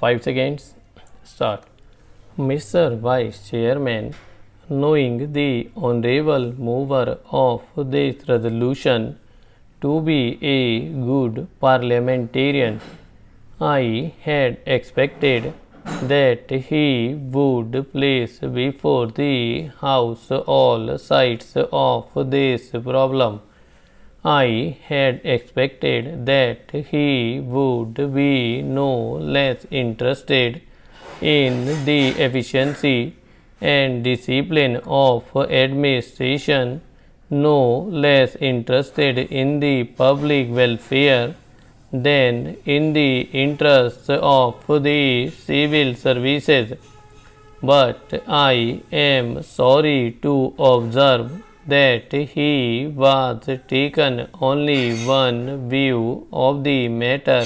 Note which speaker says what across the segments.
Speaker 1: 5 seconds. Start. Mr. Vice Chairman, knowing the Honorable Mover of this resolution to be a good parliamentarian, I had expected that he would place before the House all sides of this problem. I had expected that he would be no less interested in the efficiency and discipline of administration, no less interested in the public welfare than in the interests of the civil services. But I am sorry to observe that he was taken only one view of the matter,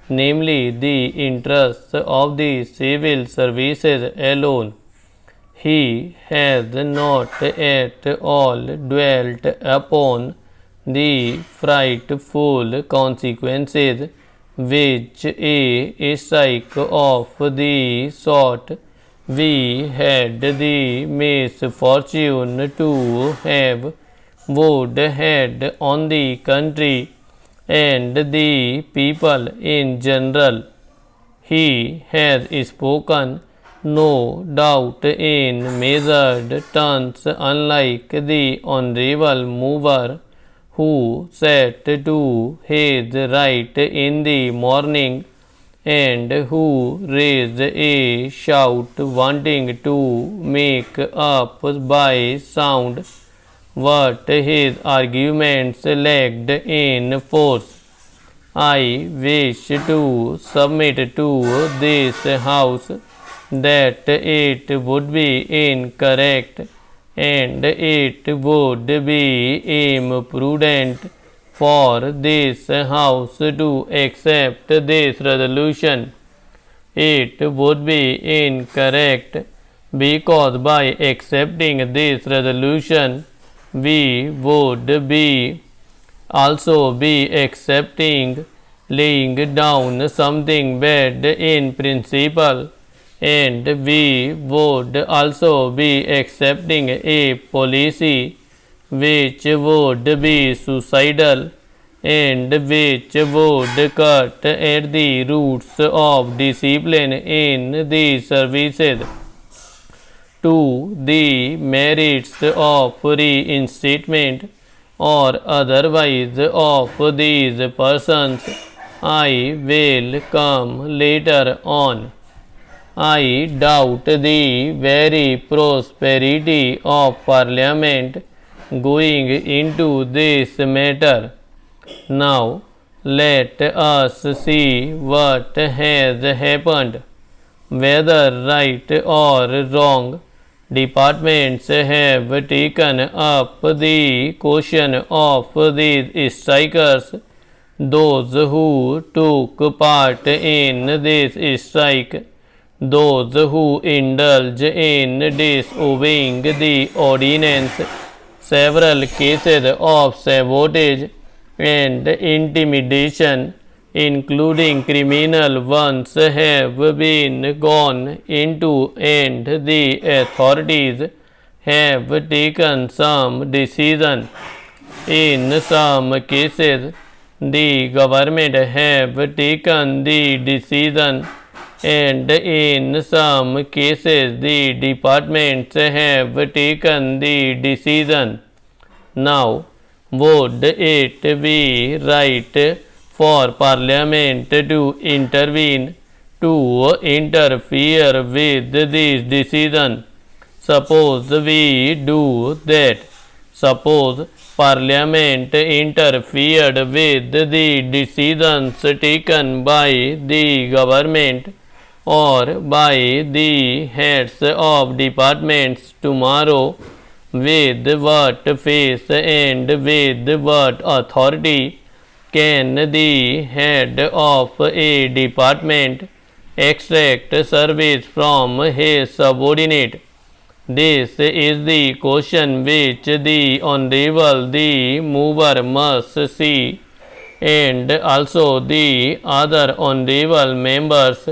Speaker 1: namely the interests of the civil services alone. He has not at all dwelt upon the frightful consequences which a strike of the sort we had the misfortune to have would had on the country and the people in general. He has spoken, no doubt, in measured terms, unlike the Honorable Mover, who sat to his right in the morning and who raised a shout wanting to make up by sound what his arguments lacked in force. I wish to submit to this House that it would be incorrect and it would be imprudent for this House to accept this resolution. It would be incorrect because by accepting this resolution we would be also be accepting laying down something bad in principle, and we would also be accepting a policy which would be suicidal and which would cut at the roots of discipline in the services. To the merits of reinstatement or otherwise of these persons I will come later on. I doubt the very prosperity of Parliament going into this matter. Now let us see what has happened. Whether right or wrong, departments have taken up the question of these strikers. Those who took part in this strike, those who indulge in disobeying the ordinance, several cases of sabotage and intimidation, including criminal ones, have been gone into, and the authorities have taken some decision. In some cases, the government have taken the decision, and in some cases the departments have taken the decision. Now, would it be right for Parliament to intervene, to interfere with this decision? Suppose we do that. Suppose Parliament interfered with the decisions taken by the government or by the heads of departments tomorrow. With what face and with what authority can the head of a department extract service from his subordinate? This is the question which the Honorable the Mover must see, and also the other Honorable members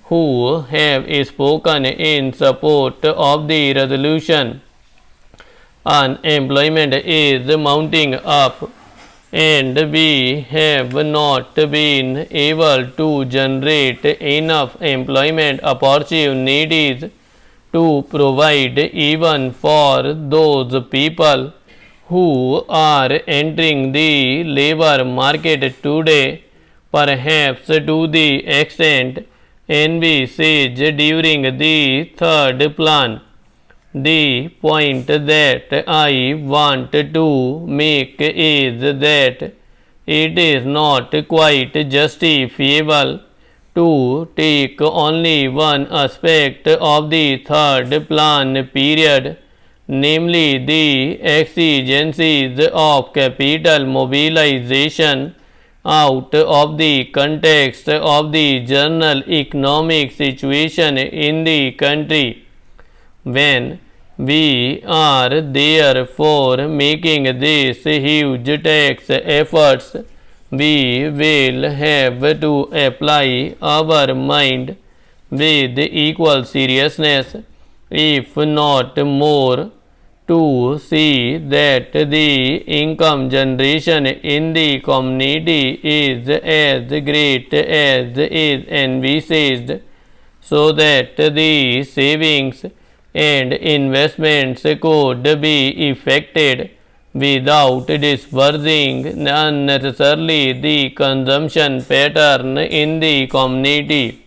Speaker 1: who have spoken in support of the resolution. Unemployment is mounting up, and we have not been able to generate enough employment opportunities to provide even for those people who are entering the labor market today, perhaps to the extent envisaged during the third plan. The point that I want to make is that it is not quite justifiable to take only one aspect of the third plan period, namely the exigencies of capital mobilization, out of the context of the general economic situation in the country. When we are therefore making these huge tax efforts, we will have to apply our mind with equal seriousness, if not more, to see that the income generation in the community is as great as is envisaged, so that the savings and investments could be effected without dispersing unnecessarily the consumption pattern in the community.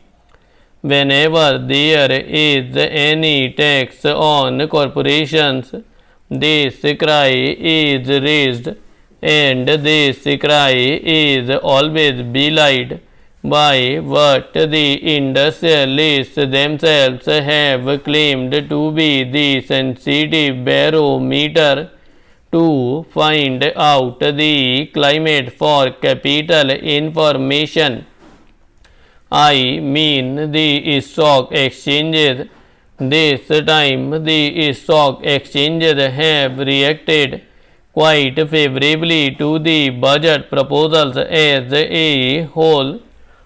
Speaker 1: Whenever there is any tax on corporations, this cry is raised, and this cry is always belied by what the industrialists themselves have claimed to be the sensitive barometer to find out the climate for capital information. I mean the stock exchanges. This time the stock exchanges have reacted quite favorably to the budget proposals as a whole,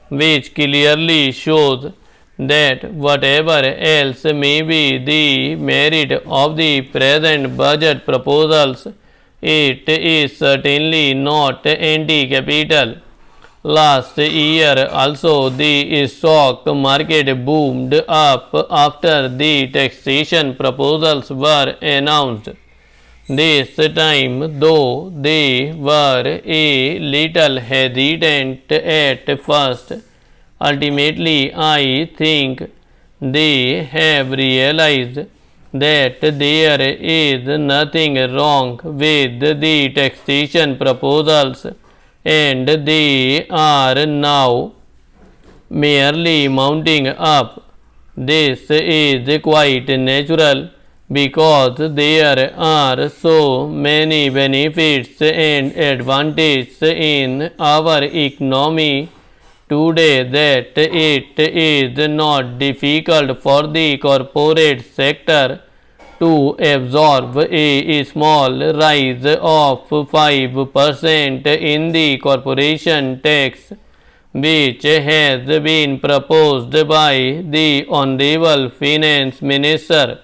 Speaker 1: which clearly shows that whatever else may be the merit of the present budget proposals, it is certainly not anti-capital. Last year also the stock market boomed up after the taxation proposals were announced. This time, though they were a little hesitant at first, ultimately I think they have realized that there is nothing wrong with the taxation proposals, and they are now merely mounting up. This is quite natural, because there are so many benefits and advantages in our economy today that it is not difficult for the corporate sector to absorb a small rise of 5% in the corporation tax, which has been proposed by the Honorable Finance Minister.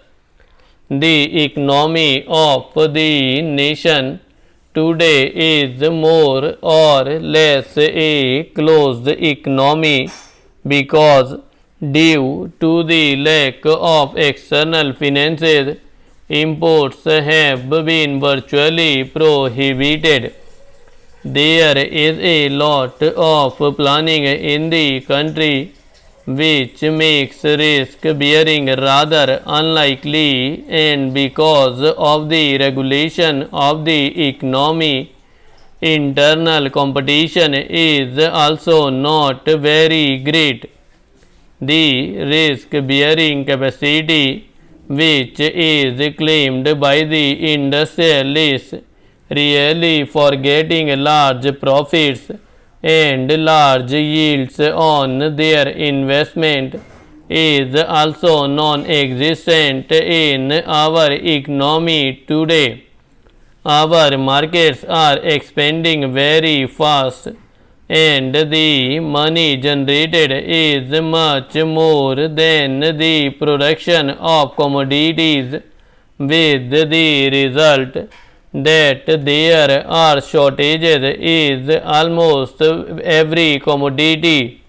Speaker 1: The economy of the nation today is more or less a closed economy, because due to the lack of external finances, imports have been virtually prohibited. There is a lot of planning in the country, which makes risk bearing rather unlikely, and because of the regulation of the economy, internal competition is also not very great. The risk bearing capacity which is claimed by the industrialists, really forgetting large profits and large yields on their investment, is also non-existent in our economy today. Our markets are expanding very fast, and the money generated is much more than the production of commodities, with the result that there are shortages is almost every commodity.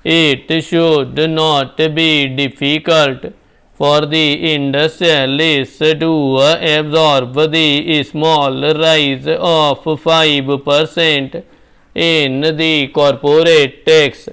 Speaker 1: It should not be difficult for the industrialists to absorb the small rise of 5% in the corporate tax.